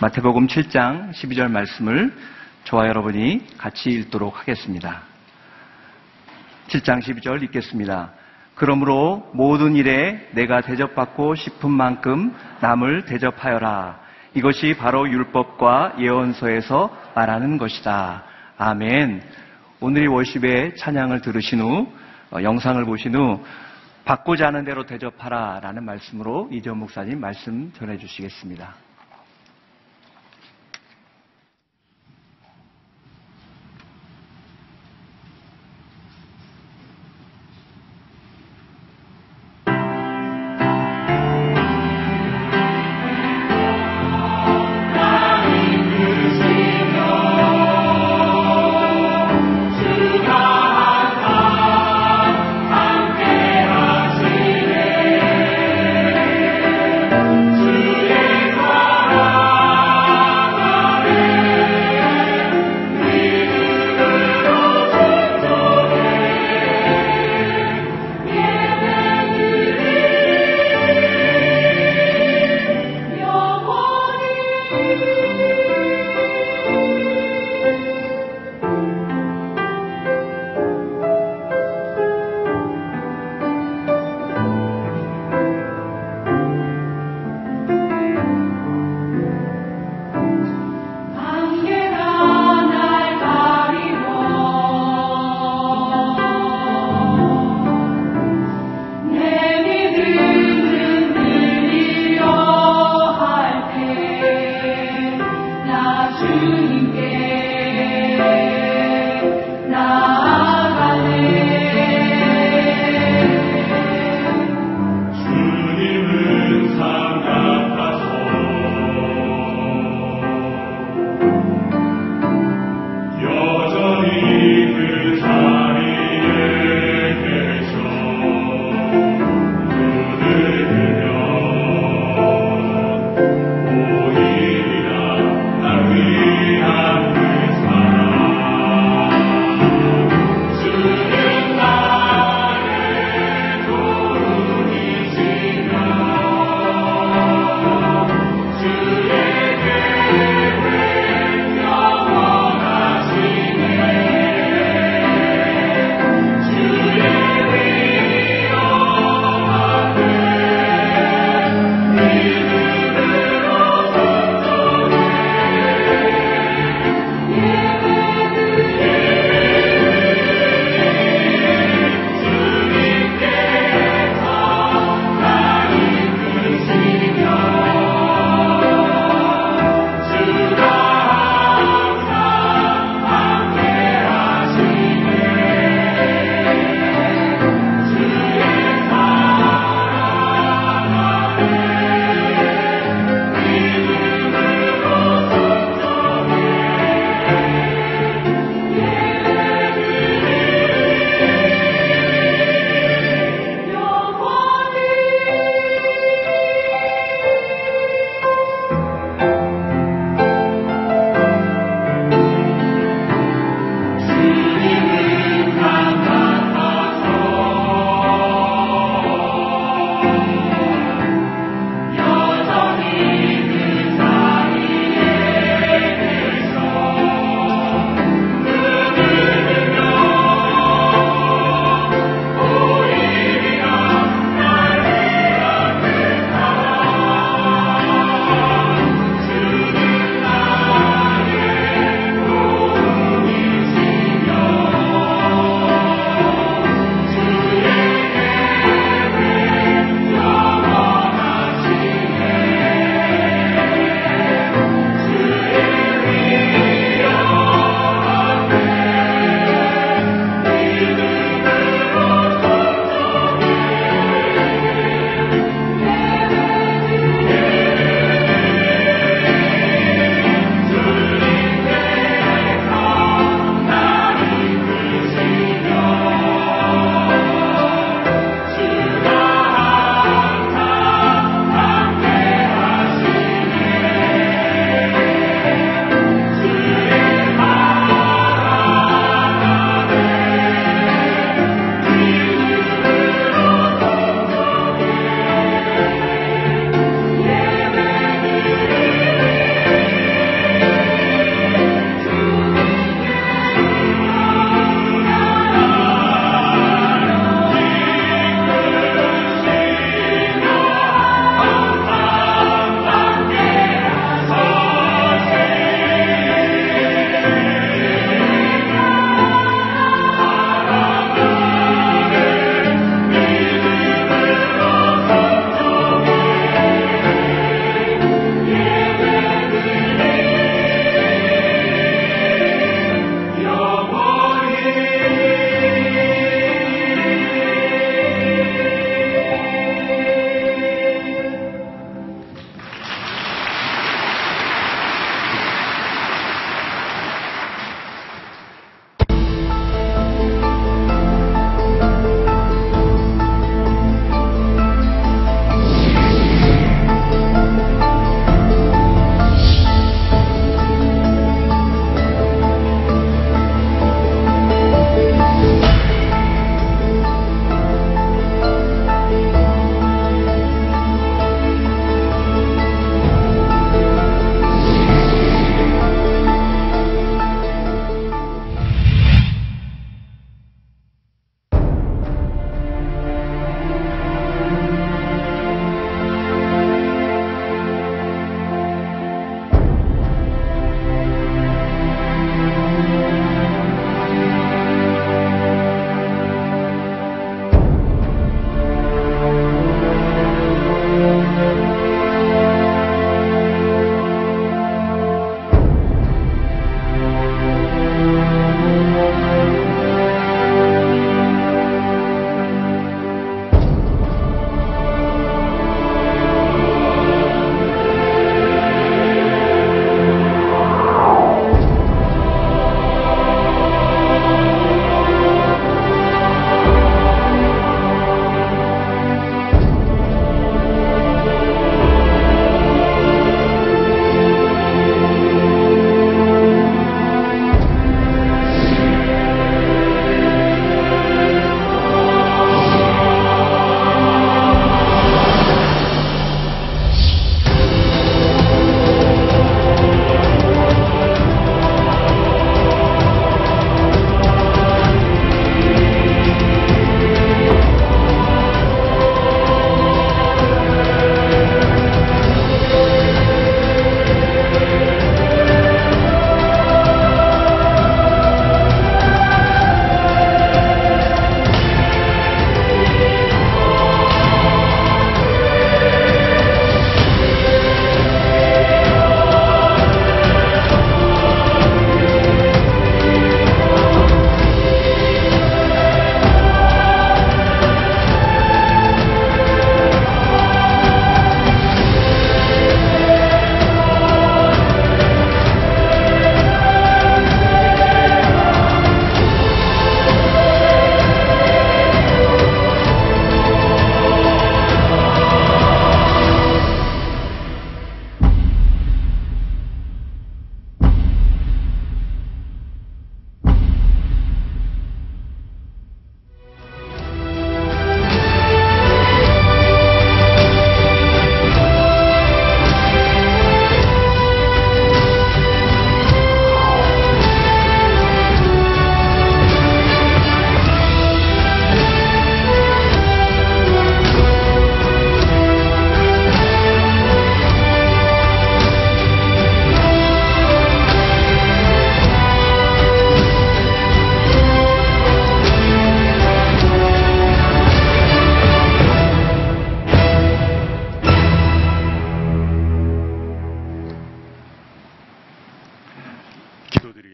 마태복음 7장 12절 말씀을 저와 여러분이 같이 읽도록 하겠습니다. 7장 12절 읽겠습니다. 그러므로 모든 일에 내가 대접받고 싶은 만큼 남을 대접하여라. 이것이 바로 율법과 예언서에서 말하는 것이다. 아멘. 오늘 이 월십의 찬양을 들으신 후 영상을 보신 후 받고자 하는 대로 대접하라 라는 말씀으로 이재원 목사님 말씀 전해주시겠습니다. 주의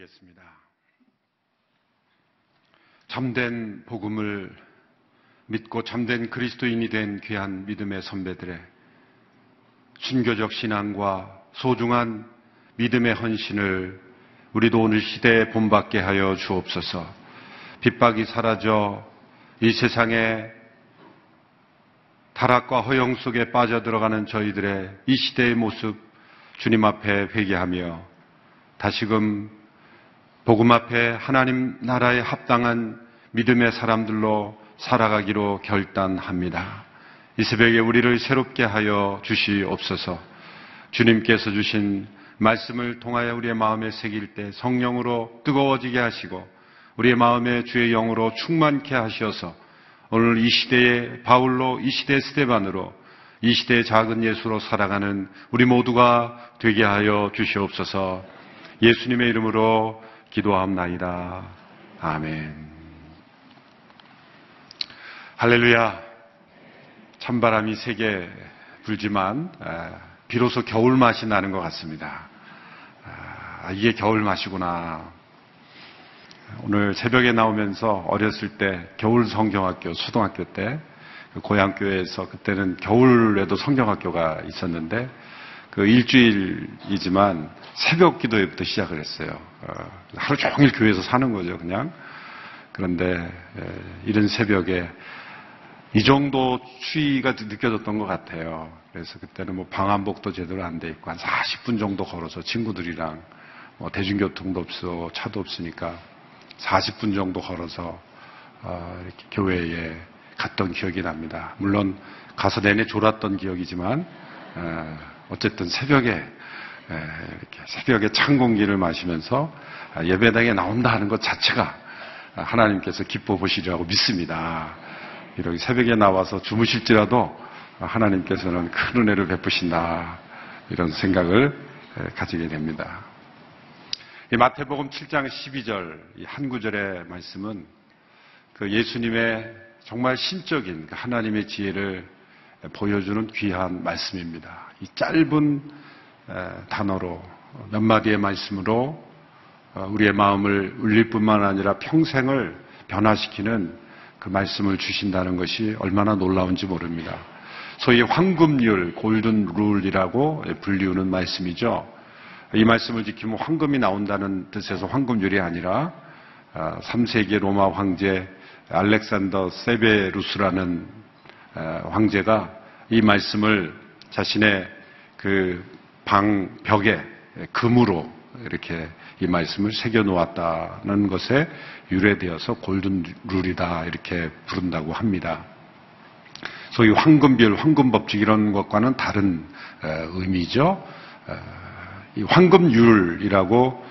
기도드리겠습니다. 참된 복음을 믿고 참된 그리스도인이 된 귀한 믿음의 선배들의 순교적 신앙과 소중한 믿음의 헌신을 우리도 오늘 시대에 본받게 하여 주옵소서. 핍박이 사라져 이 세상에 타락과 허영 속에 빠져들어가는 저희들의 이 시대의 모습 주님 앞에 회개하며 다시금 복음 앞에 하나님 나라에 합당한 믿음의 사람들로 살아가기로 결단합니다. 이 새벽에 우리를 새롭게 하여 주시옵소서. 주님께서 주신 말씀을 통하여 우리의 마음에 새길 때 성령으로 뜨거워지게 하시고 우리의 마음에 주의 영으로 충만케 하셔서 오늘 이 시대의 바울로, 이 시대의 스데반으로, 이 시대의 작은 예수로 살아가는 우리 모두가 되게 하여 주시옵소서. 예수님의 이름으로 기도하옵나이다. 아멘. 할렐루야. 찬바람이 세게 불지만 비로소 겨울 맛이 나는 것 같습니다. 이게 겨울 맛이구나. 오늘 새벽에 나오면서 어렸을 때 겨울 성경학교, 초등학교 때 고향교회에서 그때는 겨울에도 성경학교가 있었는데 그 일주일이지만 새벽 기도회부터 시작을 했어요. 하루 종일 교회에서 사는 거죠, 그냥. 그런데 이런 새벽에 이 정도 추위가 느껴졌던 것 같아요. 그래서 그때는 뭐 방한복도 제대로 안 돼 있고 한 40분 정도 걸어서 친구들이랑 뭐 대중교통도 없어 차도 없으니까 40분 정도 걸어서 이렇게 교회에 갔던 기억이 납니다. 물론 가서 내내 졸았던 기억이지만 어쨌든 새벽에 이렇게 새벽에 찬 공기를 마시면서 예배당에 나온다 하는 것 자체가 하나님께서 기뻐 보시리라고 믿습니다. 이렇게 새벽에 나와서 주무실지라도 하나님께서는 큰 은혜를 베푸신다 이런 생각을 가지게 됩니다. 이 마태복음 7장 12절 이 한 구절의 말씀은 그 예수님의 정말 신적인 하나님의 지혜를 보여주는 귀한 말씀입니다. 이 짧은 단어로 몇 마디의 말씀으로 우리의 마음을 울릴 뿐만 아니라 평생을 변화시키는 그 말씀을 주신다는 것이 얼마나 놀라운지 모릅니다. 소위 황금률, 골든 룰이라고 불리우는 말씀이죠. 이 말씀을 지키면 황금이 나온다는 뜻에서 황금률이 아니라 3세기 로마 황제 알렉산더 세베루스라는 황제가 이 말씀을 자신의 그 방 벽에 금으로 이렇게 이 말씀을 새겨 놓았다는 것에 유래되어서 골든 룰이다 이렇게 부른다고 합니다. 소위 황금별, 황금법칙 이런 것과는 다른 의미죠. 이 황금률이라고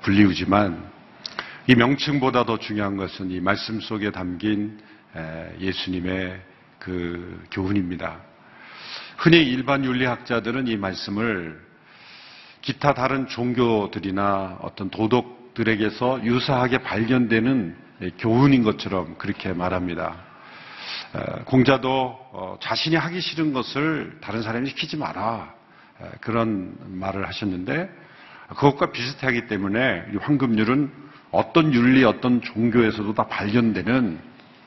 불리우지만 이 명칭보다 더 중요한 것은 이 말씀 속에 담긴 예수님의 그 교훈입니다. 흔히 일반 윤리학자들은 이 말씀을 기타 다른 종교들이나 어떤 도덕들에게서 유사하게 발견되는 교훈인 것처럼 그렇게 말합니다. 공자도 자신이 하기 싫은 것을 다른 사람이 시키지 마라 그런 말을 하셨는데 그것과 비슷하기 때문에 이 황금률은 어떤 윤리, 어떤 종교에서도 다 발견되는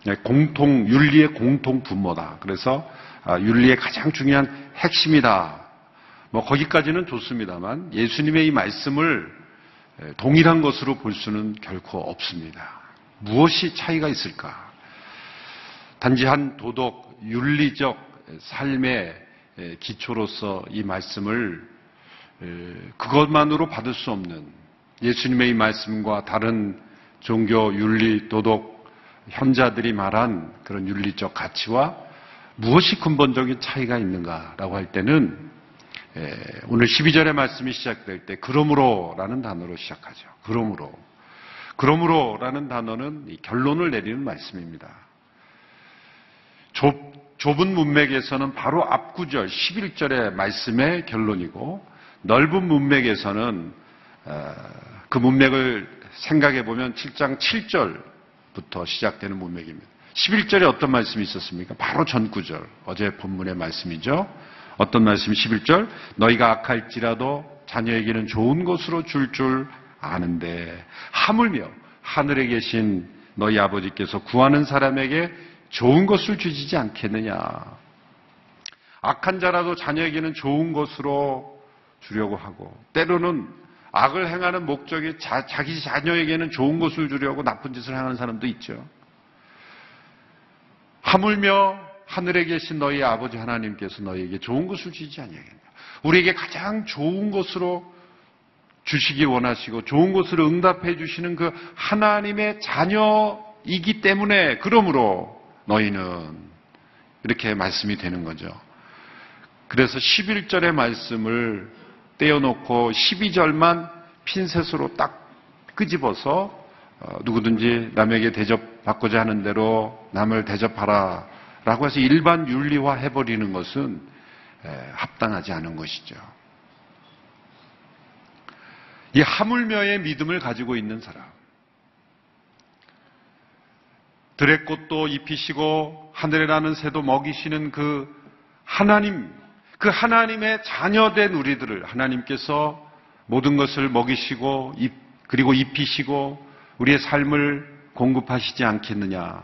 윤리의 공통 분모다. 그래서 윤리의 가장 중요한 핵심이다. 뭐 거기까지는 좋습니다만 예수님의 이 말씀을 동일한 것으로 볼 수는 결코 없습니다. 무엇이 차이가 있을까? 단지 한 도덕, 윤리적 삶의 기초로서 이 말씀을 그것만으로 받을 수 없는 예수님의 이 말씀과 다른 종교, 윤리, 도덕, 현자들이 말한 그런 윤리적 가치와 무엇이 근본적인 차이가 있는가라고 할 때는 오늘 12절의 말씀이 시작될 때 그러므로라는 단어로 시작하죠. 그러므로라는 단어는 결론을 내리는 말씀입니다. 좁은 문맥에서는 바로 앞구절 11절의 말씀의 결론이고 넓은 문맥에서는 그 문맥을 생각해 보면 7장 7절부터 시작되는 문맥입니다. 11절에 어떤 말씀이 있었습니까? 바로 전구절, 어제 본문의 말씀이죠. 어떤 말씀이 11절? 너희가 악할지라도 자녀에게는 좋은 것으로 줄 아는데 하물며 하늘에 계신 너희 아버지께서 구하는 사람에게 좋은 것을 주시지 않겠느냐. 악한 자라도 자녀에게는 좋은 것으로 주려고 하고 때로는 악을 행하는 목적이 자기 자녀에게는 좋은 것을 주려고 나쁜 짓을 행하는 사람도 있죠. 하물며 하늘에 계신 너희 아버지 하나님께서 너희에게 좋은 것을 주시지 아니하겠냐. 우리에게 가장 좋은 것으로 주시기 원하시고 좋은 것으로 응답해 주시는 그 하나님의 자녀이기 때문에 그러므로 너희는 이렇게 말씀이 되는 거죠. 그래서 11절의 말씀을 떼어놓고 12절만 핀셋으로 딱 끄집어서 누구든지 남에게 대접받고자 하는 대로 남을 대접하라 라고 해서 일반 윤리화 해버리는 것은 합당하지 않은 것이죠. 이 하물며의 믿음을 가지고 있는 사람, 들의 꽃도 입히시고 하늘에 나는 새도 먹이시는 그 하나님, 그 하나님의 자녀된 우리들을 하나님께서 모든 것을 먹이시고 그리고 입히시고 우리의 삶을 공급하시지 않겠느냐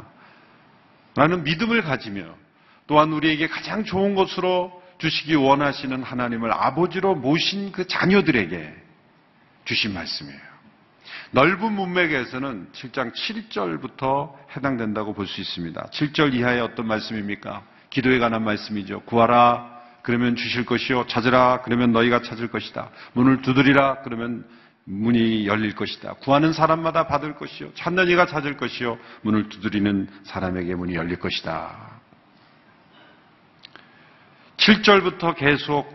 라는 믿음을 가지며 또한 우리에게 가장 좋은 것으로 주시기 원하시는 하나님을 아버지로 모신 그 자녀들에게 주신 말씀이에요. 넓은 문맥에서는 7장 7절부터 해당된다고 볼 수 있습니다. 7절 이하의 어떤 말씀입니까? 기도에 관한 말씀이죠. 구하라 그러면 주실 것이요, 찾으라 그러면 너희가 찾을 것이다. 문을 두드리라 그러면 문이 열릴 것이다. 구하는 사람마다 받을 것이요, 찾는 이가 찾을 것이요, 문을 두드리는 사람에게 문이 열릴 것이다. 7절부터 계속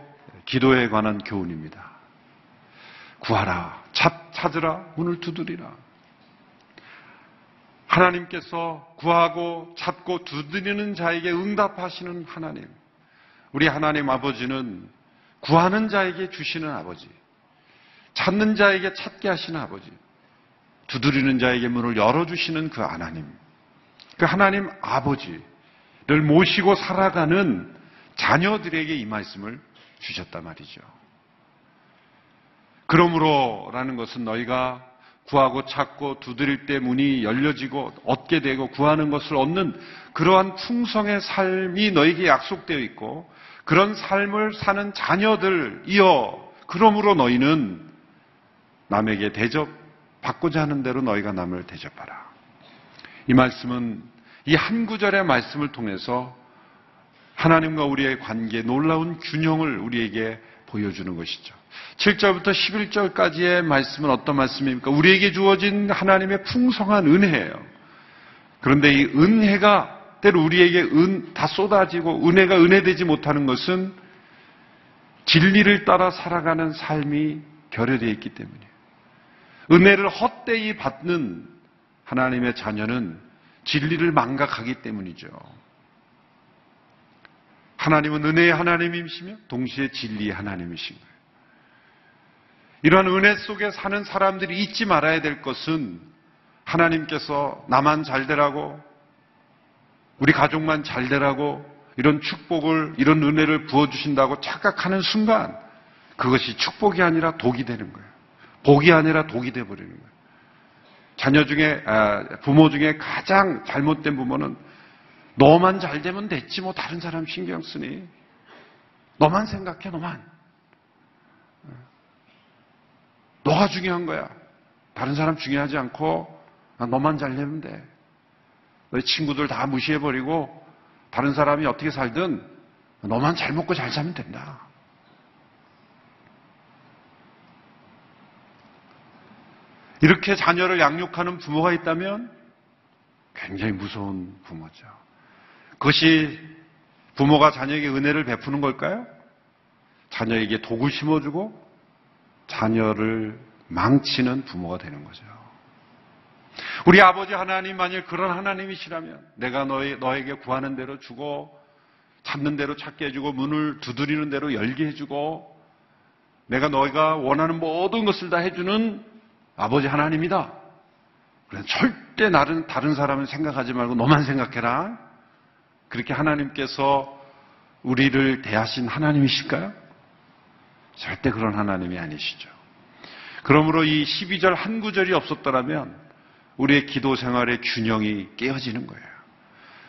기도에 관한 교훈입니다. 구하라, 찾으라, 문을 두드리라. 하나님께서 구하고 찾고 두드리는 자에게 응답하시는 하나님. 우리 하나님 아버지는 구하는 자에게 주시는 아버지, 찾는 자에게 찾게 하시는 아버지, 두드리는 자에게 문을 열어주시는 그 하나님, 그 하나님 아버지를 모시고 살아가는 자녀들에게 이 말씀을 주셨단 말이죠. 그러므로 라는 것은 너희가 구하고 찾고 두드릴 때 문이 열려지고 얻게 되고 구하는 것을 얻는 그러한 풍성의 삶이 너희에게 약속되어 있고 그런 삶을 사는 자녀들이여, 그러므로 너희는 남에게 대접받고자 하는 대로 너희가 남을 대접하라. 이 말씀은 이 한 구절의 말씀을 통해서 하나님과 우리의 관계의 놀라운 균형을 우리에게 보여주는 것이죠. 7절부터 11절까지의 말씀은 어떤 말씀입니까? 우리에게 주어진 하나님의 풍성한 은혜예요. 그런데 이 은혜가 때로 우리에게 다 쏟아지고 은혜가 은혜되지 못하는 것은 진리를 따라 살아가는 삶이 결여되어 있기 때문이에요. 은혜를 헛되이 받는 하나님의 자녀는 진리를 망각하기 때문이죠. 하나님은 은혜의 하나님이시며 동시에 진리의 하나님이신 거예요. 이러한 은혜 속에 사는 사람들이 잊지 말아야 될 것은 하나님께서 나만 잘 되라고, 우리 가족만 잘 되라고 이런 축복을, 이런 은혜를 부어주신다고 착각하는 순간 그것이 축복이 아니라 독이 되는 거예요. 복이 아니라 독이 되어버리는 거예요. 자녀 중에, 부모 중에 가장 잘못된 부모는 너만 잘 되면 됐지 뭐 다른 사람 신경 쓰니, 너만 생각해, 너만. 너가 중요한 거야. 다른 사람 중요하지 않고 너만 잘 되면 돼. 너희 친구들 다 무시해버리고 다른 사람이 어떻게 살든 너만 잘 먹고 잘 살면 된다. 이렇게 자녀를 양육하는 부모가 있다면 굉장히 무서운 부모죠. 그것이 부모가 자녀에게 은혜를 베푸는 걸까요? 자녀에게 독을 심어주고 자녀를 망치는 부모가 되는 거죠. 우리 아버지 하나님 만일 그런 하나님이시라면 내가 너에게 구하는 대로 주고 찾는 대로 찾게 해주고 문을 두드리는 대로 열게 해주고 내가 너희가 원하는 모든 것을 다 해주는 아버지 하나님이다. 그래서 절대 다른 사람을 생각하지 말고 너만 생각해라. 그렇게 하나님께서 우리를 대하신 하나님이실까요? 절대 그런 하나님이 아니시죠. 그러므로 이 12절 한 구절이 없었더라면 우리의 기도 생활의 균형이 깨어지는 거예요.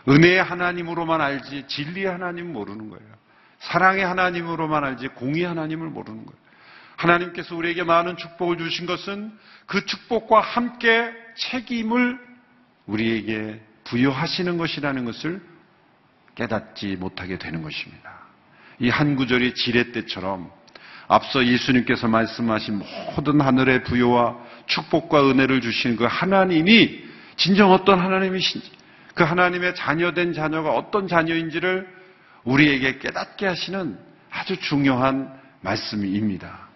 은혜의 하나님으로만 알지 진리의 하나님 모르는 거예요. 사랑의 하나님으로만 알지 공의의 하나님을 모르는 거예요. 하나님께서 우리에게 많은 축복을 주신 것은 그 축복과 함께 책임을 우리에게 부여하시는 것이라는 것을 깨닫지 못하게 되는 것입니다. 이 한 구절이 지렛대처럼 앞서 예수님께서 말씀하신 모든 하늘의 부여와 축복과 은혜를 주신 그 하나님이 진정 어떤 하나님이신지, 그 하나님의 자녀된 자녀가 어떤 자녀인지를 우리에게 깨닫게 하시는 아주 중요한 말씀입니다.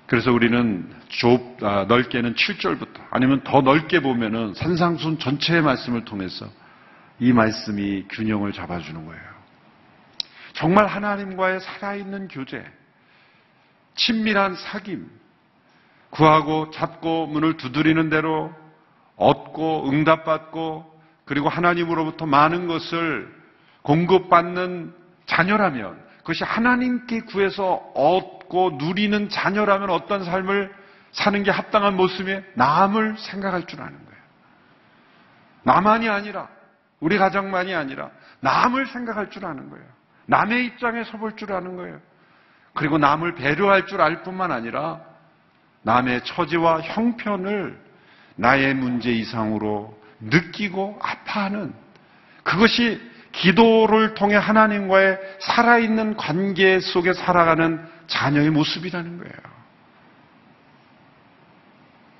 그래서 우리는 넓게는 7절부터 아니면 더 넓게 보면은 산상순 전체의 말씀을 통해서 이 말씀이 균형을 잡아주는 거예요. 정말 하나님과의 살아있는 교제, 친밀한 사귐, 구하고 찾고 문을 두드리는 대로 얻고 응답받고 그리고 하나님으로부터 많은 것을 공급받는 자녀라면, 그것이 하나님께 구해서 얻고 누리는 자녀라면 어떤 삶을 사는 게 합당한 모습이에요? 남을 생각할 줄 아는 거예요. 나만이 아니라, 우리 가정만이 아니라 남을 생각할 줄 아는 거예요. 남의 입장에 서볼 줄 아는 거예요. 그리고 남을 배려할 줄 알 뿐만 아니라 남의 처지와 형편을 나의 문제 이상으로 느끼고 아파하는, 그것이 기도를 통해 하나님과의 살아있는 관계 속에 살아가는 자녀의 모습이라는 거예요.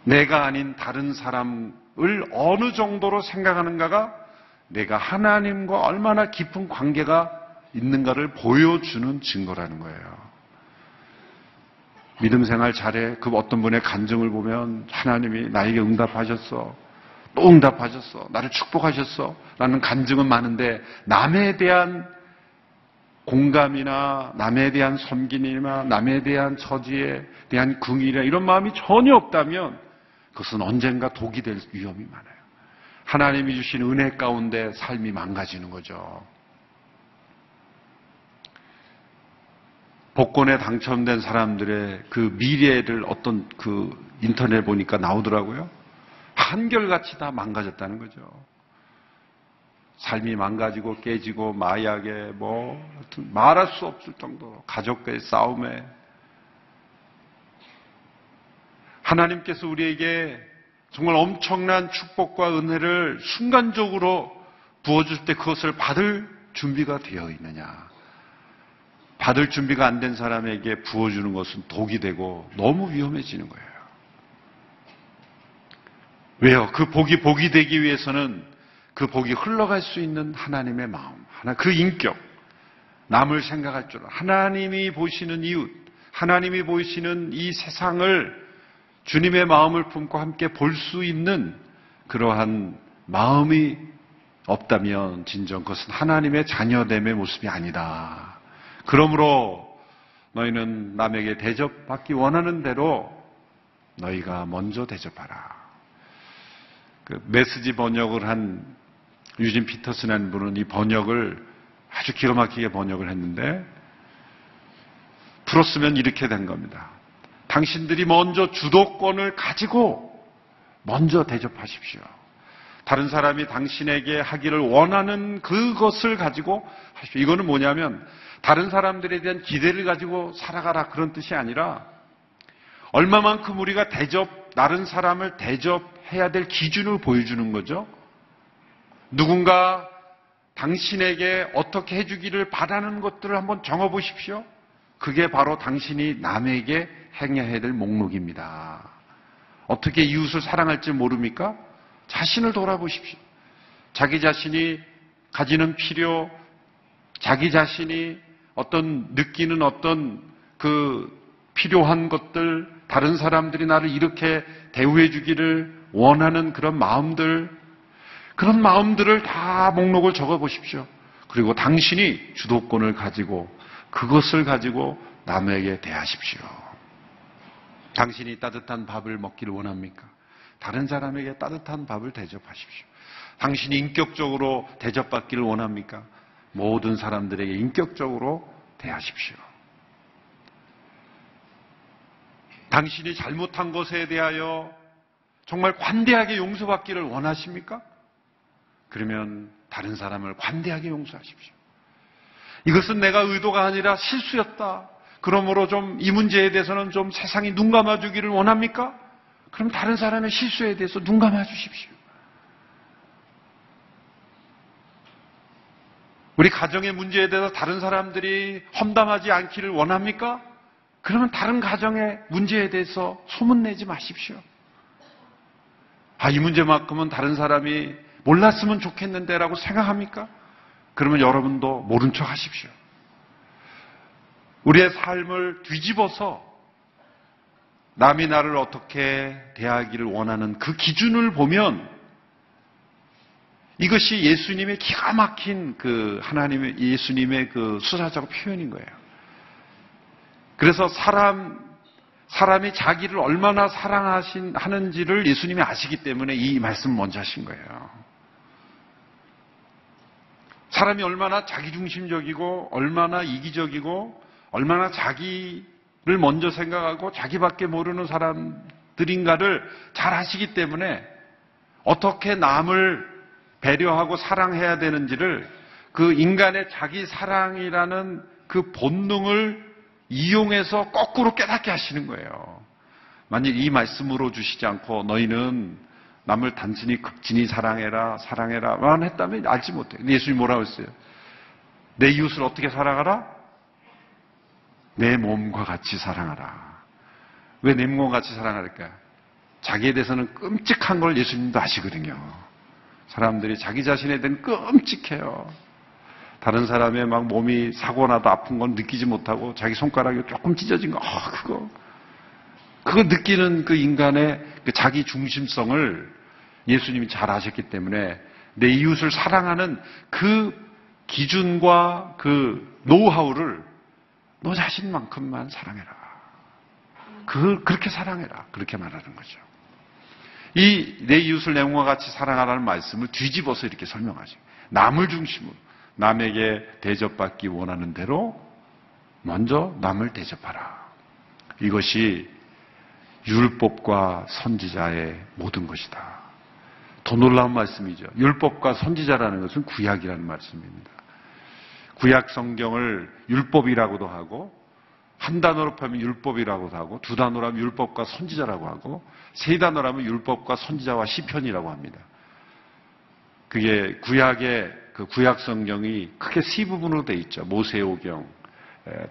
내가 아닌 다른 사람을 어느 정도로 생각하는가가 내가 하나님과 얼마나 깊은 관계가 있는가를 보여주는 증거라는 거예요. 믿음 생활 잘해. 그 어떤 분의 간증을 보면 하나님이 나에게 응답하셨어. 또 응답하셨어. 나를 축복하셨어. 라는 간증은 많은데 남에 대한 공감이나 남에 대한 섬김이나 남에 대한 처지에 대한 긍휼이나 이런 마음이 전혀 없다면 그것은 언젠가 독이 될 위험이 많아요. 하나님이 주신 은혜 가운데 삶이 망가지는 거죠. 복권에 당첨된 사람들의 그 미래를 어떤 그 인터넷 보니까 나오더라고요. 한결같이 다 망가졌다는 거죠. 삶이 망가지고 깨지고 마약에 하여튼 말할 수 없을 정도로 가족과의 싸움에, 하나님께서 우리에게 정말 엄청난 축복과 은혜를 순간적으로 부어줄 때 그것을 받을 준비가 되어 있느냐. 받을 준비가 안 된 사람에게 부어주는 것은 독이 되고 너무 위험해지는 거예요. 왜요? 그 복이 되기 위해서는 그 복이 흘러갈 수 있는 하나님의 마음, 그 인격, 남을 생각할 줄, 하나님이 보시는 이웃, 하나님이 보시는 이 세상을 주님의 마음을 품고 함께 볼 수 있는 그러한 마음이 없다면 진정 그것은 하나님의 자녀됨의 모습이 아니다. 그러므로 너희는 남에게 대접받기 원하는 대로 너희가 먼저 대접하라. 그 메시지 번역을 한 유진 피터슨이라는 분은 이 번역을 아주 기가 막히게 번역을 했는데 풀었으면 이렇게 된 겁니다. 당신들이 먼저 주도권을 가지고 먼저 대접하십시오. 다른 사람이 당신에게 하기를 원하는 그것을 가지고 하십시오. 이거는 뭐냐면 다른 사람들에 대한 기대를 가지고 살아가라 그런 뜻이 아니라 얼마만큼 우리가 다른 사람을 대접해야 될 기준을 보여주는 거죠. 누군가 당신에게 어떻게 해주기를 바라는 것들을 한번 정해보십시오. 그게 바로 당신이 남에게 행해야 될 목록입니다. 어떻게 이웃을 사랑할지 모릅니까? 자신을 돌아보십시오. 자기 자신이 가지는 필요, 자기 자신이 느끼는 어떤 그 필요한 것들, 다른 사람들이 나를 이렇게 대우해 주기를 원하는 그런 마음들을 다 목록을 적어 보십시오. 그리고 당신이 주도권을 가지고 그것을 가지고 남에게 대하십시오. 당신이 따뜻한 밥을 먹기를 원합니까? 다른 사람에게 따뜻한 밥을 대접하십시오. 당신이 인격적으로 대접받기를 원합니까? 모든 사람들에게 인격적으로 대하십시오. 당신이 잘못한 것에 대하여 정말 관대하게 용서받기를 원하십니까? 그러면 다른 사람을 관대하게 용서하십시오. 이것은 내가 의도가 아니라 실수였다. 그러므로 좀 이 문제에 대해서는 좀 세상이 눈 감아주기를 원합니까? 그럼 다른 사람의 실수에 대해서 눈 감아주십시오. 우리 가정의 문제에 대해서 다른 사람들이 험담하지 않기를 원합니까? 그러면 다른 가정의 문제에 대해서 소문내지 마십시오. 이 문제만큼은 다른 사람이 몰랐으면 좋겠는데 라고 생각합니까? 그러면 여러분도 모른 척 하십시오. 우리의 삶을 뒤집어서 남이 나를 어떻게 대하기를 원하는 그 기준을 보면 이것이 예수님의 기가 막힌 예수님의 그 수사적 표현인 거예요. 그래서 사람이 자기를 얼마나 사랑하는지를 예수님이 아시기 때문에 이 말씀을 먼저 하신 거예요. 사람이 얼마나 자기중심적이고 얼마나 이기적이고 얼마나 자기를 먼저 생각하고 자기밖에 모르는 사람들인가를 잘 아시기 때문에 어떻게 남을 배려하고 사랑해야 되는지를 그 인간의 자기 사랑이라는 그 본능을 이용해서 거꾸로 깨닫게 하시는 거예요. 만일 이 말씀으로 주시지 않고 너희는 남을 단순히 극진히 사랑해라만 했다면 알지 못해요. 예수님이 뭐라고 했어요? 내 이웃을 어떻게 사랑하라? 내 몸과 같이 사랑하라. 왜 내 몸과 같이 사랑할까요? 자기에 대해서는 끔찍한 걸 예수님도 아시거든요. 사람들이 자기 자신에 대한 끔찍해요. 다른 사람의 막 몸이 사고나도 아픈 건 느끼지 못하고 자기 손가락이 조금 찢어진 거, 그거 느끼는 그 인간의 그 자기 중심성을 예수님이 잘 아셨기 때문에 내 이웃을 사랑하는 그 기준과 그 노하우를 너 자신만큼만 사랑해라. 그렇게 사랑해라. 그렇게 말하는 거죠. 이 내 이웃을 내 몸과 같이 사랑하라는 말씀을 뒤집어서 이렇게 설명하죠. 남을 중심으로 남에게 대접받기 원하는 대로 먼저 남을 대접하라. 이것이 율법과 선지자의 모든 것이다. 더 놀라운 말씀이죠. 율법과 선지자라는 것은 구약이라는 말씀입니다. 구약 성경을 율법이라고도 하고 한 단어로 하면 율법이라고도 하고 두 단어로 하면 율법과 선지자라고 하고 세 단어로 하면 율법과 선지자와 시편이라고 합니다. 그게 구약의 그 구약 성경이 크게 세 부분으로 되어 있죠. 모세오경,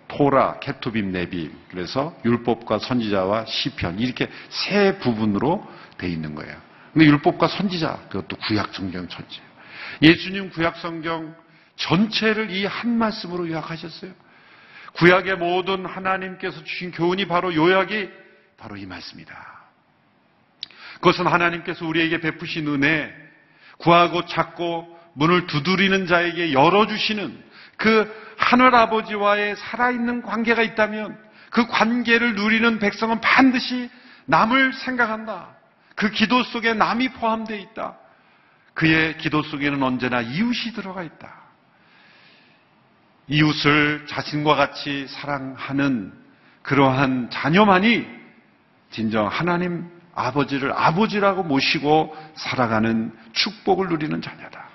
토라, 케투빔, 네빔. 그래서 율법과 선지자와 시편 이렇게 세 부분으로 되어 있는 거예요. 근데 율법과 선지자 그것도 구약 성경 전체예요. 예수님 구약 성경 전체를 이 한 말씀으로 요약하셨어요. 구약의 모든 하나님께서 주신 교훈이 바로 요약이 바로 이 말씀이다. 그것은 하나님께서 우리에게 베푸신 은혜, 구하고 찾고 문을 두드리는 자에게 열어주시는 그 하늘아버지와의 살아있는 관계가 있다면 그 관계를 누리는 백성은 반드시 남을 생각한다. 그 기도 속에 남이 포함되어 있다. 그의 기도 속에는 언제나 이웃이 들어가 있다. 이웃을 자신과 같이 사랑하는 그러한 자녀만이 진정 하나님 아버지를 아버지라고 모시고 살아가는 축복을 누리는 자녀다.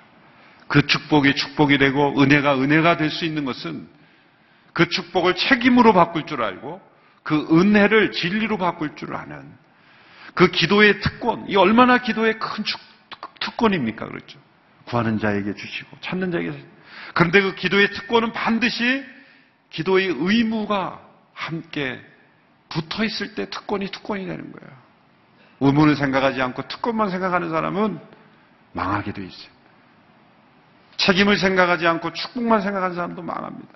그 축복이 축복이 되고 은혜가 은혜가 될 수 있는 것은 그 축복을 책임으로 바꿀 줄 알고 그 은혜를 진리로 바꿀 줄 아는 그 기도의 특권, 이 얼마나 기도의 큰 특권입니까? 그렇죠. 구하는 자에게 주시고 찾는 자에게. 그런데 그 기도의 특권은 반드시 기도의 의무가 함께 붙어 있을 때 특권이 되는 거예요. 의무를 생각하지 않고 특권만 생각하는 사람은 망하게 돼 있어요. 책임을 생각하지 않고 축복만 생각하는 사람도 망합니다.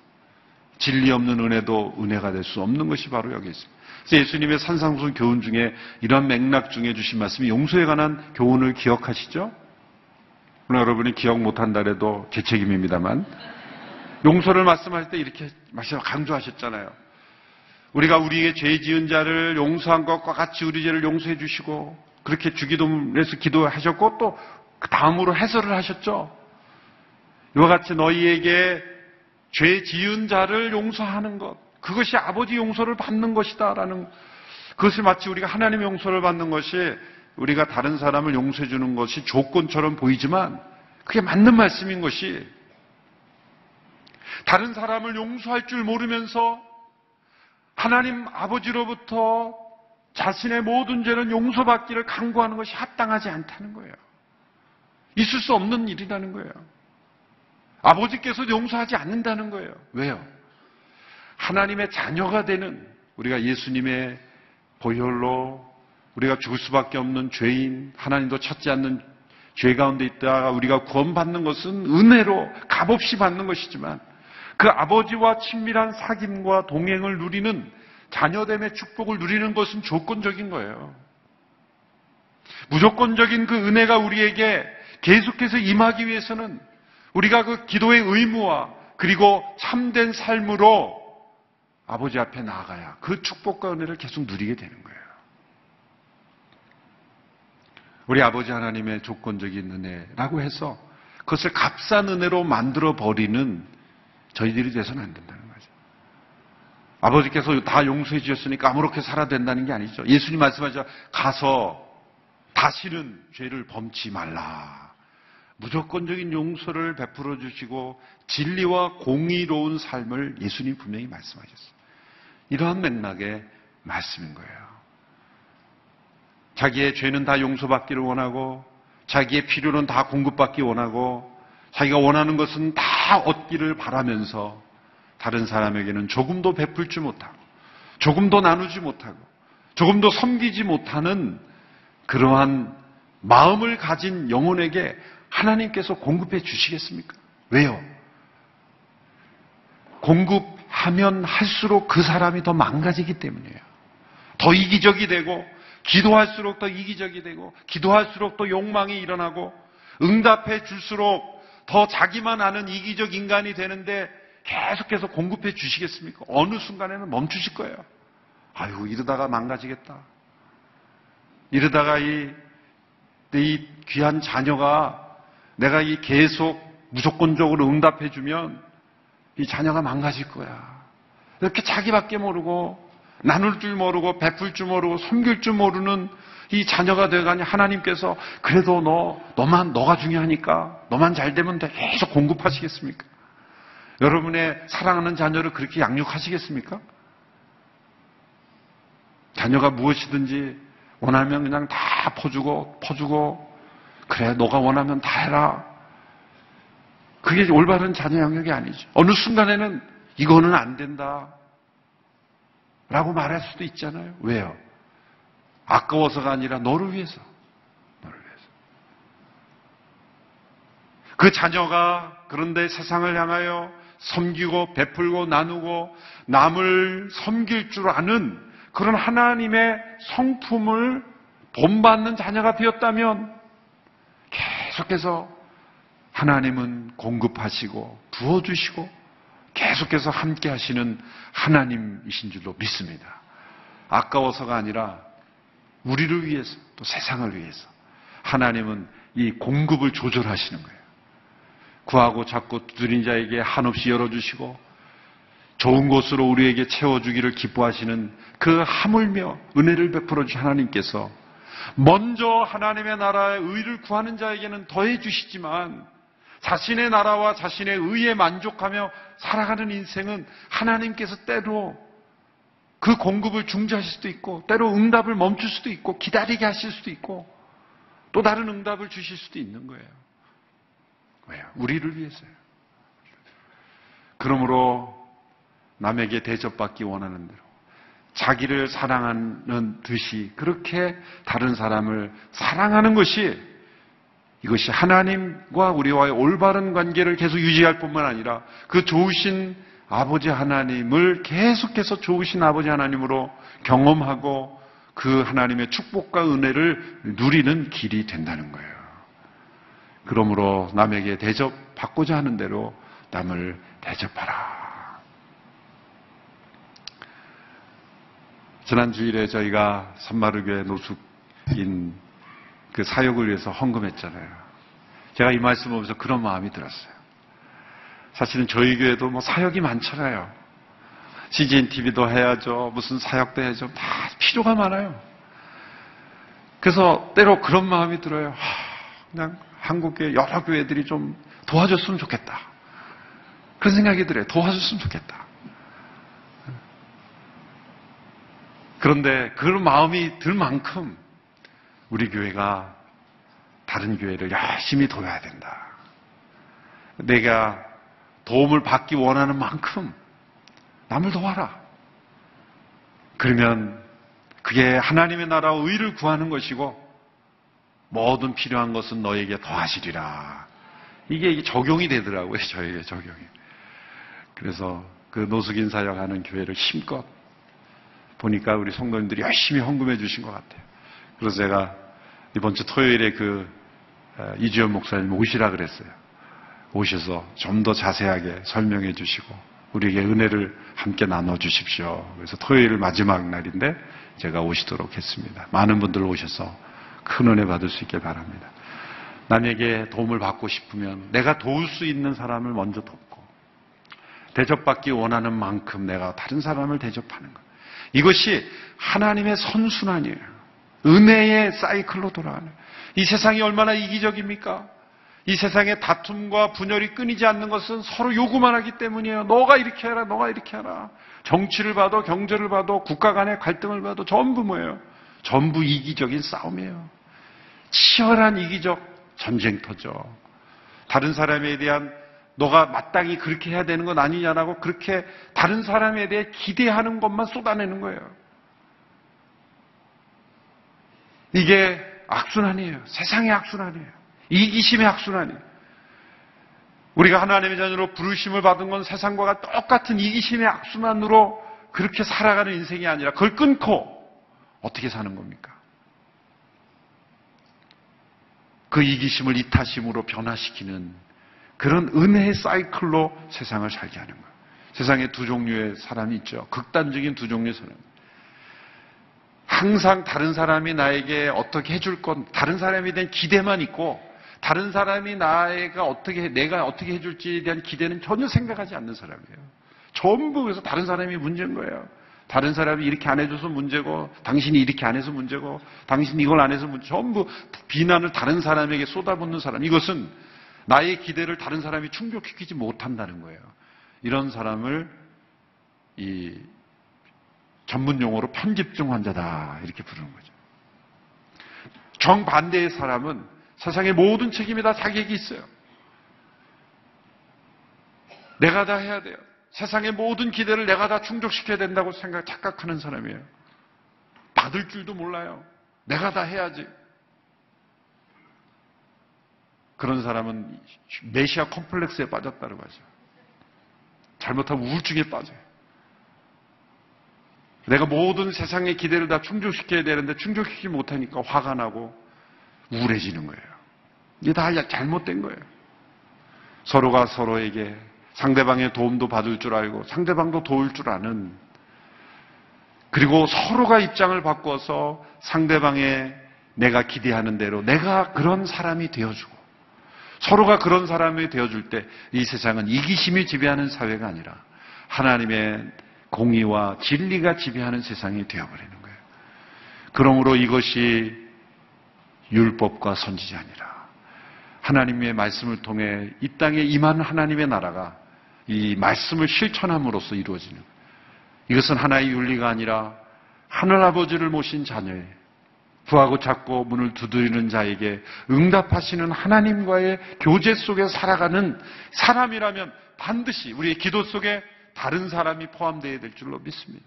진리 없는 은혜도 은혜가 될 수 없는 것이 바로 여기 있습니다. 그래서 예수님의 산상수훈 교훈 중에 이런 맥락 중에 주신 말씀이 용서에 관한 교훈을 기억하시죠? 물론 여러분이 기억 못한다 해도 제 책임입니다만 용서를 말씀할 때 이렇게 강조하셨잖아요. 우리가 우리에게 죄 지은 자를 용서한 것과 같이 우리 죄를 용서해 주시고 그렇게 주기도문에서 기도하셨고 또 그 다음으로 해설을 하셨죠. 이와 같이 너희에게 죄 지은 자를 용서하는 것, 그것이 아버지 용서를 받는 것이다라는 그것이 마치 우리가 하나님의 용서를 받는 것이 우리가 다른 사람을 용서해 주는 것이 조건처럼 보이지만 그게 맞는 말씀인 것이, 다른 사람을 용서할 줄 모르면서 하나님 아버지로부터 자신의 모든 죄는 용서받기를 간구하는 것이 합당하지 않다는 거예요. 있을 수 없는 일이라는 거예요. 아버지께서 용서하지 않는다는 거예요. 왜요? 하나님의 자녀가 되는, 우리가 예수님의 보혈로 우리가 죽을 수밖에 없는 죄인, 하나님도 찾지 않는 죄 가운데 있다가 우리가 구원받는 것은 은혜로 값없이 받는 것이지만, 그 아버지와 친밀한 사귐과 동행을 누리는, 자녀됨의 축복을 누리는 것은 조건적인 거예요. 무조건적인 그 은혜가 우리에게 계속해서 임하기 위해서는 우리가 그 기도의 의무와 그리고 참된 삶으로 아버지 앞에 나아가야 그 축복과 은혜를 계속 누리게 되는 거예요. 우리 아버지 하나님의 조건적인 은혜라고 해서 그것을 값싼 은혜로 만들어 버리는 저희들이 돼서는 안 된다는 거죠. 아버지께서 다 용서해 주셨으니까 아무렇게 살아야 된다는 게 아니죠. 예수님 말씀하시죠. 가서 다시는 죄를 범치 말라. 무조건적인 용서를 베풀어 주시고 진리와 공의로운 삶을 예수님 분명히 말씀하셨어요. 이러한 맥락의 말씀인 거예요. 자기의 죄는 다 용서받기를 원하고, 자기의 필요는 다 공급받기 원하고, 자기가 원하는 것은 다 얻기를 바라면서 다른 사람에게는 조금도 베풀지 못하고, 조금도 나누지 못하고, 조금도 섬기지 못하는 그러한 마음을 가진 영혼에게 하나님께서 공급해 주시겠습니까? 왜요? 공급하면 할수록 그 사람이 더 망가지기 때문이에요. 더 이기적이 되고, 기도할수록 더 이기적이 되고, 기도할수록 더 욕망이 일어나고, 응답해 줄수록 더 자기만 아는 이기적 인간이 되는데 계속해서 공급해 주시겠습니까? 어느 순간에는 멈추실 거예요. 아유, 이러다가 망가지겠다. 이러다가 이 귀한 자녀가 내가 계속 무조건적으로 응답해 주면 이 자녀가 망가질 거야. 이렇게 자기밖에 모르고, 나눌 줄 모르고, 베풀 줄 모르고, 섬길 줄 모르는 이 자녀가 되어가니 하나님께서 그래도 너가 중요하니까 너만 잘 되면 돼. 계속 공급하시겠습니까? 여러분의 사랑하는 자녀를 그렇게 양육하시겠습니까? 자녀가 무엇이든지 원하면 그냥 다 퍼주고, 그래, 너가 원하면 다 해라. 그게 올바른 자녀 양육이 아니죠. 어느 순간에는 이거는 안 된다 라고 말할 수도 있잖아요. 왜요? 아까워서가 아니라 너를 위해서. 그 자녀가 그런데 세상을 향하여 섬기고 베풀고 나누고 남을 섬길 줄 아는 그런 하나님의 성품을 본받는 자녀가 되었다면 계속해서 하나님은 공급하시고 부어주시고 계속해서 함께 하시는 하나님이신 줄로 믿습니다. 아까워서가 아니라 우리를 위해서, 또 세상을 위해서 하나님은 이 공급을 조절하시는 거예요. 구하고 찾고 두드린 자에게 한없이 열어주시고 좋은 곳으로 우리에게 채워주기를 기뻐하시는 그 하물며 은혜를 베풀어 주신 하나님께서 먼저 하나님의 나라의 의를 구하는 자에게는 더해 주시지만, 자신의 나라와 자신의 의에 만족하며 살아가는 인생은 하나님께서 때로 그 공급을 중지하실 수도 있고, 때로 응답을 멈출 수도 있고, 기다리게 하실 수도 있고, 또 다른 응답을 주실 수도 있는 거예요. 왜요? 우리를 위해서요. 그러므로 남에게 대접받기 원하는 대로 자기를 사랑하는 듯이 그렇게 다른 사람을 사랑하는 것이, 이것이 하나님과 우리와의 올바른 관계를 계속 유지할 뿐만 아니라 그 좋으신 아버지 하나님을 계속해서 좋으신 아버지 하나님으로 경험하고 그 하나님의 축복과 은혜를 누리는 길이 된다는 거예요. 그러므로 남에게 대접받고자 하는 대로 남을 대접하라. 지난 주일에 저희가 산마르교회 노숙인 그 사역을 위해서 헌금했잖아요. 제가 이 말씀 보면서 그런 마음이 들었어요. 사실은 저희 교회도 사역이 많잖아요. CGN TV도 해야죠. 무슨 사역도 해야죠. 다 필요가 많아요. 그래서 때로 그런 마음이 들어요. 그냥 한국교회 여러 교회들이 좀 도와줬으면 좋겠다. 그런 생각이 들어요. 도와줬으면 좋겠다. 그런데 그런 마음이 들 만큼 우리 교회가 다른 교회를 열심히 도와야 된다. 내가 도움을 받기 원하는 만큼 남을 도와라. 그러면 그게 하나님의 나라와 의를 구하는 것이고 모든 필요한 것은 너에게 더하시리라. 이게 적용이 되더라고요. 저에게 적용이. 그래서 그 노숙인 사역하는 교회를 힘껏 보니까 우리 성도님들이 열심히 헌금해 주신 것 같아요. 그래서 제가 이번 주 토요일에 이주연 목사님 오시라 그랬어요. 오셔서 좀 더 자세하게 설명해 주시고 우리에게 은혜를 함께 나눠 주십시오. 그래서 토요일 마지막 날인데 제가 오시도록 했습니다. 많은 분들 오셔서 큰 은혜 받을 수 있게 바랍니다. 남에게 도움을 받고 싶으면 내가 도울 수 있는 사람을 먼저 돕고 대접받기 원하는 만큼 내가 다른 사람을 대접하는 것. 이것이 하나님의 선순환이에요. 은혜의 사이클로 돌아가는. 이 세상이 얼마나 이기적입니까? 이 세상에 다툼과 분열이 끊이지 않는 것은 서로 요구만 하기 때문이에요. 너가 이렇게 해라, 너가 이렇게 하라. 정치를 봐도 경제를 봐도 국가 간의 갈등을 봐도 전부 뭐예요? 전부 이기적인 싸움이에요. 치열한 이기적 전쟁터죠. 다른 사람에 대한 너가 마땅히 그렇게 해야 되는 건 아니냐라고 그렇게 다른 사람에 대해 기대하는 것만 쏟아내는 거예요. 이게 악순환이에요. 세상의 악순환이에요. 이기심의 악순환이에요. 우리가 하나님의 자녀로 부르심을 받은 건 세상과 똑같은 이기심의 악순환으로 그렇게 살아가는 인생이 아니라 그걸 끊고 어떻게 사는 겁니까? 그 이기심을 이타심으로 변화시키는 그런 은혜의 사이클로 세상을 살게 하는 거예요. 세상에 두 종류의 사람이 있죠. 극단적인 두 종류의 사람. 항상 다른 사람이 나에게 어떻게 해줄 건 다른 사람에 대한 기대만 있고 다른 사람이 내가 어떻게 해줄지에 대한 기대는 전혀 생각하지 않는 사람이에요. 전부 그래서 다른 사람이 문제인 거예요. 다른 사람이 이렇게 안 해줘서 문제고 당신이 이렇게 안 해서 문제고 당신이 이걸 안 해서 문제. 전부 비난을 다른 사람에게 쏟아붓는 사람. 이것은 나의 기대를 다른 사람이 충족시키지 못한다는 거예요. 이런 사람을 이 전문 용어로 편집증 환자다 이렇게 부르는 거죠. 정반대의 사람은 세상의 모든 책임이 다 자기에게 있어요. 내가 다 해야 돼요. 세상의 모든 기대를 내가 다 충족시켜야 된다고 착각하는 사람이에요. 받을 줄도 몰라요. 내가 다 해야지. 그런 사람은 메시아 컴플렉스에 빠졌다고 하죠. 잘못하면 우울증에 빠져요. 내가 모든 세상의 기대를 다 충족시켜야 되는데 충족시키지 못하니까 화가 나고 우울해지는 거예요. 이게 다 잘못된 거예요. 서로가 서로에게 상대방의 도움도 받을 줄 알고 상대방도 도울 줄 아는 그리고 서로가 입장을 바꿔서 상대방의 내가 기대하는 대로 내가 그런 사람이 되어주고 서로가 그런 사람이 되어줄 때 이 세상은 이기심이 지배하는 사회가 아니라 하나님의 공의와 진리가 지배하는 세상이 되어버리는 거예요. 그러므로 이것이 율법과 선지자 아니라 하나님의 말씀을 통해 이 땅에 임하는 하나님의 나라가 이 말씀을 실천함으로써 이루어지는 거예요. 이것은 하나의 윤리가 아니라 하늘아버지를 모신 자녀의 구하고 찾고 문을 두드리는 자에게 응답하시는 하나님과의 교제 속에 살아가는 사람이라면 반드시 우리의 기도 속에 다른 사람이 포함되어야 될 줄로 믿습니다.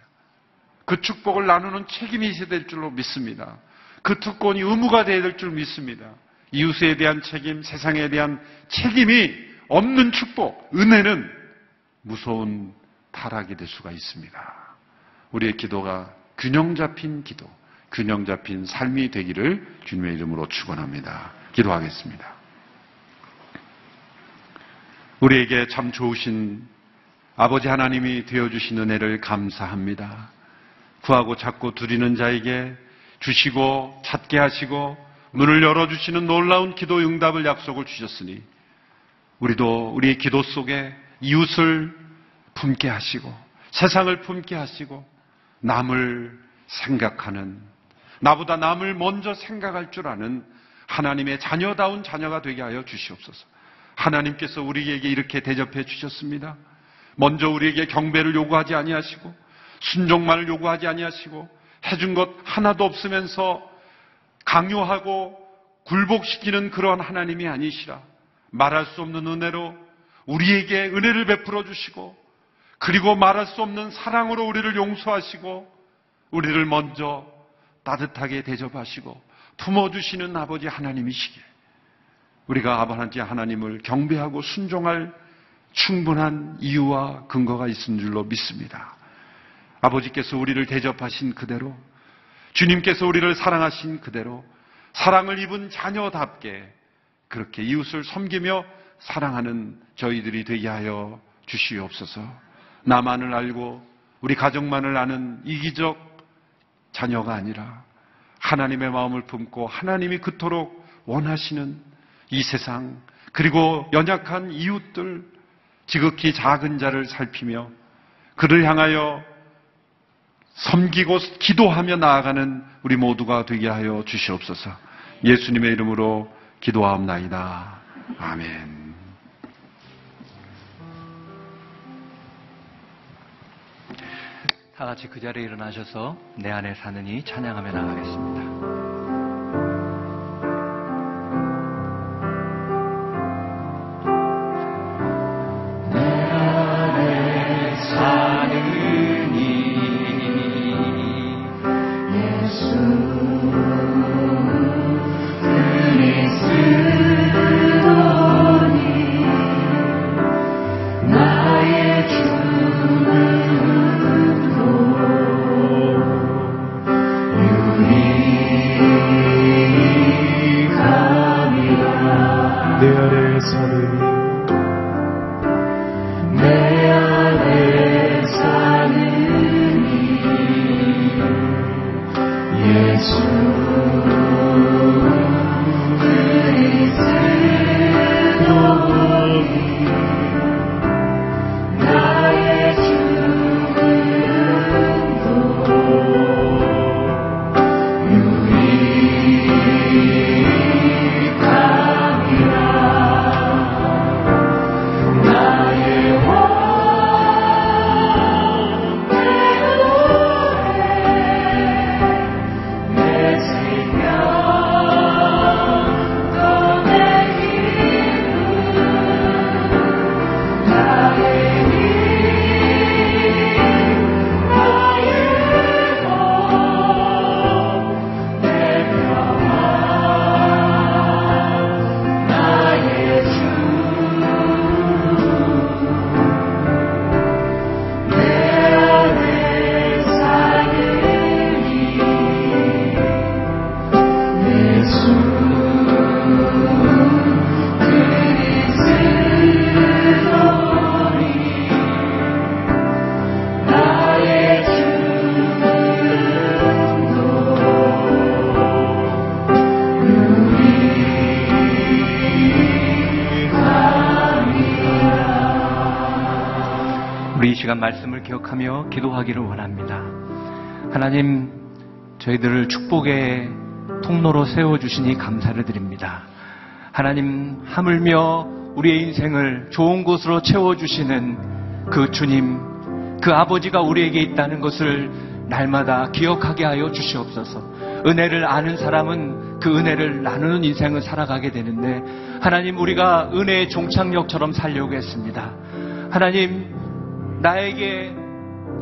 그 축복을 나누는 책임이 있어야 될 줄로 믿습니다. 그 특권이 의무가 되어야 될 줄 믿습니다. 이웃에 대한 책임, 세상에 대한 책임이 없는 축복, 은혜는 무서운 타락이 될 수가 있습니다. 우리의 기도가 균형 잡힌 기도, 균형 잡힌 삶이 되기를 주님의 이름으로 축원합니다. 기도하겠습니다. 우리에게 참 좋으신 아버지 하나님이 되어주신 은혜를 감사합니다. 구하고 찾고 두드리는 자에게 주시고 찾게 하시고 문을 열어주시는 놀라운 기도 응답을 약속을 주셨으니 우리도 우리의 기도 속에 이웃을 품게 하시고 세상을 품게 하시고 남을 생각하는, 나보다 남을 먼저 생각할 줄 아는 하나님의 자녀다운 자녀가 되게 하여 주시옵소서. 하나님께서 우리에게 이렇게 대접해 주셨습니다. 먼저 우리에게 경배를 요구하지 아니하시고 순종만을 요구하지 아니하시고 해준 것 하나도 없으면서 강요하고 굴복시키는 그러한 하나님이 아니시라. 말할 수 없는 은혜로 우리에게 은혜를 베풀어 주시고, 그리고 말할 수 없는 사랑으로 우리를 용서하시고, 우리를 먼저 따뜻하게 대접하시고 품어주시는 아버지 하나님이시기에 우리가 아버지 하나님을 경배하고 순종할 충분한 이유와 근거가 있는 줄로 믿습니다. 아버지께서 우리를 대접하신 그대로, 주님께서 우리를 사랑하신 그대로 사랑을 입은 자녀답게 그렇게 이웃을 섬기며 사랑하는 저희들이 되게 하여 주시옵소서. 나만을 알고 우리 가족만을 아는 이기적 자녀가 아니라 하나님의 마음을 품고 하나님이 그토록 원하시는 이 세상, 그리고 연약한 이웃들, 지극히 작은 자를 살피며 그를 향하여 섬기고 기도하며 나아가는 우리 모두가 되게 하여 주시옵소서. 예수님의 이름으로 기도하옵나이다. 아멘. 다 같이 그 자리에 일어나셔서 내 안에 사는 이 찬양하며 나가겠습니다. 우리 이 시간 말씀을 기억하며 기도하기를 원합니다. 하나님, 저희들을 축복의 통로로 세워주시니 감사를 드립니다. 하나님, 하물며 우리의 인생을 좋은 곳으로 채워주시는 그 주님, 그 아버지가 우리에게 있다는 것을 날마다 기억하게 하여 주시옵소서. 은혜를 아는 사람은 그 은혜를 나누는 인생을 살아가게 되는데, 하나님, 우리가 은혜의 종착역처럼 살려고 했습니다. 하나님, 나에게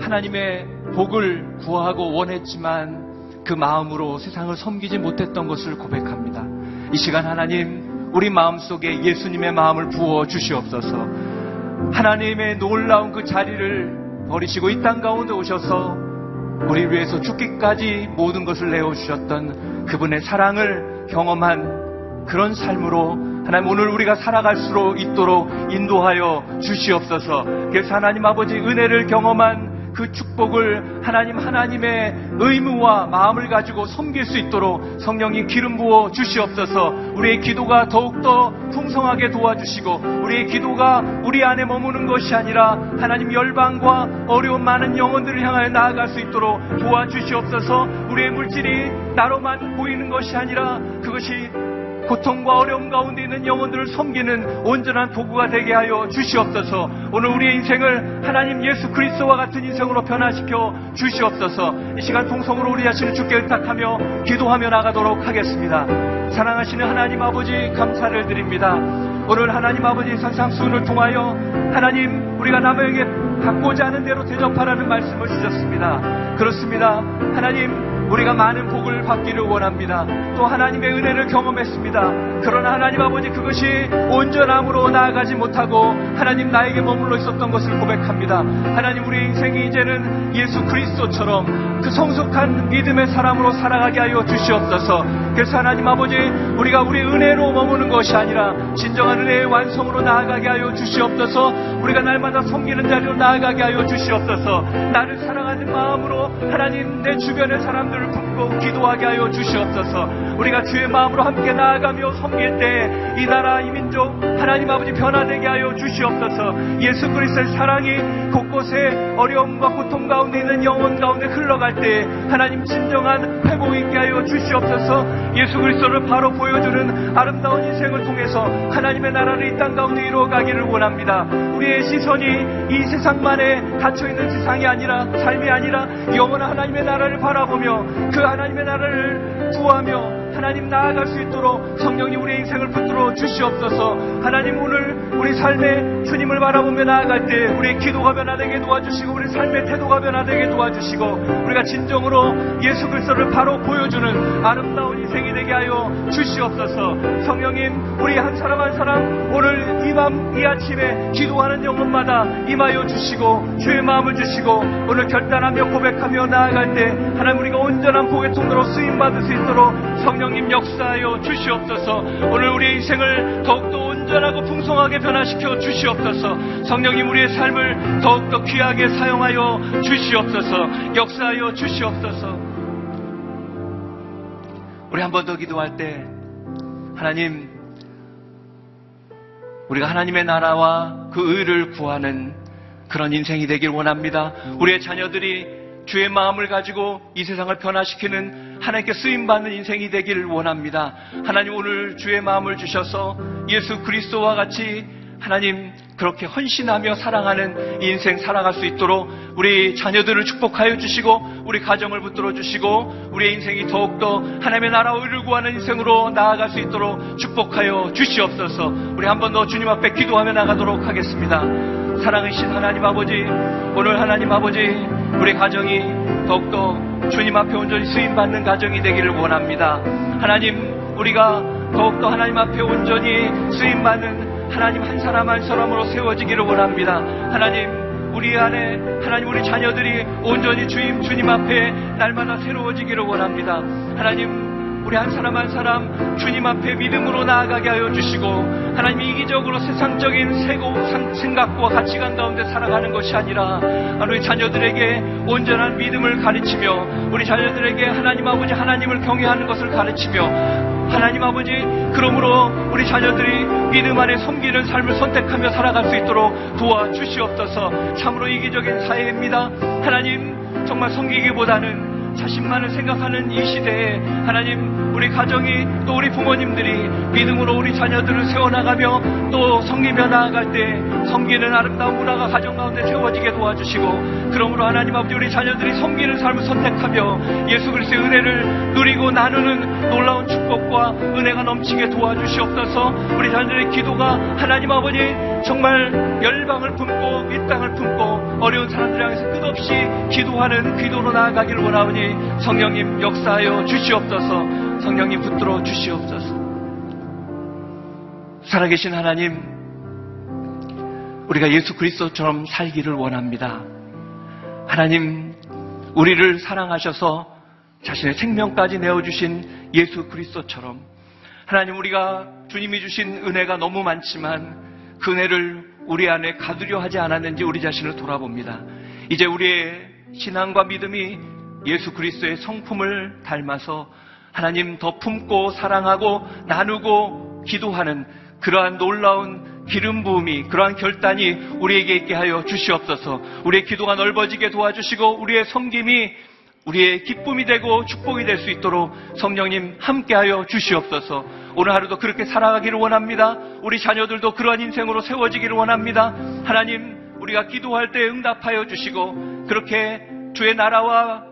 하나님의 복을 구하고 원했지만 그 마음으로 세상을 섬기지 못했던 것을 고백합니다. 이 시간 하나님, 우리 마음속에 예수님의 마음을 부어 주시옵소서. 하나님의 놀라운 그 자리를 버리시고 이 땅 가운데 오셔서 우리를 위해서 죽기까지 모든 것을 내어주셨던 그분의 사랑을 경험한 그런 삶으로 하나님, 오늘 우리가 살아갈수록 있도록 인도하여 주시옵소서. 그래서 하나님 아버지, 은혜를 경험한 그 축복을 하나님의 의무와 마음을 가지고 섬길 수 있도록 성령님 기름 부어 주시옵소서. 우리의 기도가 더욱더 풍성하게 도와주시고 우리의 기도가 우리 안에 머무는 것이 아니라 하나님 열방과 어려운 많은 영혼들을 향하여 나아갈 수 있도록 도와주시옵소서. 우리의 물질이 나로만 보이는 것이 아니라 그것이 고통과 어려움 가운데 있는 영혼들을 섬기는 온전한 도구가 되게 하여 주시옵소서. 오늘 우리의 인생을 하나님 예수 그리스도와 같은 인생으로 변화시켜 주시옵소서. 이 시간 통성으로 우리 자신을 주께 의탁하며 기도하며 나가도록 하겠습니다. 사랑하시는 하나님 아버지, 감사를 드립니다. 오늘 하나님 아버지 산상수훈을 통하여 하나님 우리가 남에게 받고자 하는 대로 대접하라는 말씀을 주셨습니다. 그렇습니다. 하나님, 우리가 많은 복을 받기를 원합니다. 또 하나님의 은혜를 경험했습니다. 그러나 하나님 아버지, 그것이 온전함으로 나아가지 못하고 하나님 나에게 머물러 있었던 것을 고백합니다. 하나님, 우리 인생이 이제는 예수 그리스도처럼 그 성숙한 믿음의 사람으로 살아가게 하여 주시옵소서. 그래서 하나님 아버지, 우리가 우리 은혜로 머무는 것이 아니라 진정한 은혜의 완성으로 나아가게 하여 주시옵소서. 우리가 날마다 섬기는 자리로 나아가게 하여 주시옵소서. 나를 사랑하는 마음으로 하나님 내 주변의 사람들을 품고 기도하게 하여 주시옵소서. 우리가 주의 마음으로 함께 나아가며 섬길 때 이 나라 이 민족 하나님 아버지 변화되게 하여 주시옵소서. 예수 그리스도의 사랑이 곳곳에 어려움과 고통 가운데 있는 영혼 가운데 흘러갈 때 하나님 진정한 회복 있게 하여 주시옵소서. 예수 그리스도를 바로 보여주는 아름다운 인생을 통해서 하나님의 나라를 이 땅 가운데 이루어가기를 원합니다. 우리의 시선이 이 세상만에 닫혀있는 세상이 아니라, 삶이 아니라 영원한 하나님의 나라를 바라보며 그 하나님의 나라를 구하며 하나님 나아갈 수 있도록 성령님 우리의 인생을 붙들어 주시옵소서. 하나님, 오늘 우리 삶에 주님을 바라보며 나아갈 때 우리의 기도가 변화되게 도와주시고 우리 삶의 태도가 변화되게 도와주시고 우리가 진정으로 예수 그리스도를 바로 보여주는 아름다운 인생이 되게 하여 주시옵소서. 성령님, 우리 한 사람 한 사람 오늘 이 밤 이 아침에 기도하는 영혼마다 임하여 주시고 주의 마음을 주시고 오늘 결단하며 고백하며 나아갈 때 하나님 우리가 온전한 복의 통로로 쓰임받을 수 있도록 성령님 역사하여 주시옵소서. 오늘 우리의 인생을 더욱더 온전하고 풍성하게 변화시켜 주시옵소서. 성령님, 우리의 삶을 더욱더 귀하게 사용하여 주시옵소서. 역사하여 주시옵소서. 우리 한 번 더 기도할 때 하나님, 우리가 하나님의 나라와 그 의를 구하는 그런 인생이 되길 원합니다. 우리의 자녀들이 주의 마음을 가지고 이 세상을 변화시키는 하나님께 쓰임받는 인생이 되기를 원합니다. 하나님, 오늘 주의 마음을 주셔서 예수 그리스도와 같이 하나님 그렇게 헌신하며 사랑하는 인생 살아갈 수 있도록 우리 자녀들을 축복하여 주시고 우리 가정을 붙들어 주시고 우리의 인생이 더욱더 하나님의 나라와 의를 구하는 인생으로 나아갈 수 있도록 축복하여 주시옵소서. 우리 한 번 더 주님 앞에 기도하며 나가도록 하겠습니다. 사랑하신 하나님 아버지, 오늘 하나님 아버지, 우리 가정이 더욱더 주님 앞에 온전히 쓰임받는 가정이 되기를 원합니다. 하나님, 우리가 더욱더 하나님 앞에 온전히 쓰임받는 하나님 한 사람 한 사람으로 세워지기를 원합니다. 하나님, 우리 안에 하나님 우리 자녀들이 온전히 주님 앞에 날마다 새로워지기를 원합니다. 하나님, 우리 한 사람 한 사람 주님 앞에 믿음으로 나아가게 하여 주시고 하나님, 이기적으로 세상적인 생각과 가치관 가운데 살아가는 것이 아니라 우리 자녀들에게 온전한 믿음을 가르치며 우리 자녀들에게 하나님 아버지 하나님을 경외하는 것을 가르치며 하나님 아버지, 그러므로 우리 자녀들이 믿음 안에 섬기는 삶을 선택하며 살아갈 수 있도록 도와주시옵소서. 참으로 이기적인 사회입니다. 하나님, 정말 섬기기보다는 자신만을 생각하는 이 시대에 하나님, 우리 가정이 또 우리 부모님들이 믿음으로 우리 자녀들을 세워나가며 또 섬기며 나아갈 때 섬기는 아름다운 문화가 가정 가운데 세워지게 도와주시고 그러므로 하나님 아버지, 우리 자녀들이 섬기는 삶을 선택하며 예수 그리스도의 은혜를 누리고 나누는 놀라운 축복과 은혜가 넘치게 도와주시옵소서. 우리 자녀들의 기도가 하나님 아버지 정말 열방을 품고 이 땅을 품고 어려운 사람들 향해서 끝없이 기도하는 기도로 나아가기를 원하오니 성령님 역사하여 주시옵소서. 성령님 붙들어 주시옵소서. 살아계신 하나님, 우리가 예수 그리스도처럼 살기를 원합니다. 하나님, 우리를 사랑하셔서 자신의 생명까지 내어주신 예수 그리스도처럼 하나님, 우리가 주님이 주신 은혜가 너무 많지만 그 은혜를 우리 안에 가두려 하지 않았는지 우리 자신을 돌아봅니다. 이제 우리의 신앙과 믿음이 예수 그리스도의 성품을 닮아서 하나님 더 품고 사랑하고 나누고 기도하는 그러한 놀라운 기름 부음이, 그러한 결단이 우리에게 있게 하여 주시옵소서. 우리의 기도가 넓어지게 도와주시고 우리의 섬김이 우리의 기쁨이 되고 축복이 될 수 있도록 성령님 함께하여 주시옵소서. 오늘 하루도 그렇게 살아가기를 원합니다. 우리 자녀들도 그러한 인생으로 세워지기를 원합니다. 하나님, 우리가 기도할 때 응답하여 주시고 그렇게 주의 나라와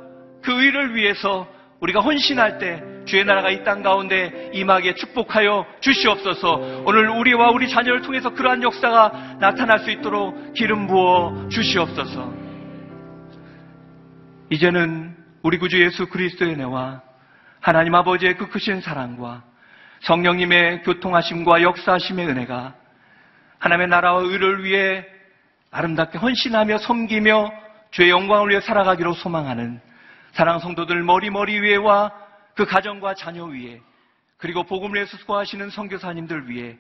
그 의를 위해서 우리가 헌신할 때 주의 나라가 이 땅 가운데 임하게 축복하여 주시옵소서. 오늘 우리와 우리 자녀를 통해서 그러한 역사가 나타날 수 있도록 기름 부어 주시옵소서. 이제는 우리 구주 예수 그리스도의 은혜와 하나님 아버지의 그 크신 사랑과 성령님의 교통하심과 역사하심의 은혜가 하나님의 나라와 의를 위해 아름답게 헌신하며 섬기며 주의 영광을 위해 살아가기로 소망하는 사랑하는 성도들 머리 위에와 그 가정과 자녀 위에, 그리고 복음을 위해 수고하시는 선교사님들 위해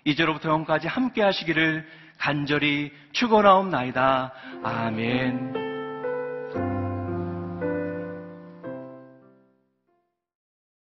이제로부터 영까지 함께 하시기를 간절히 축원하옵나이다. 아멘.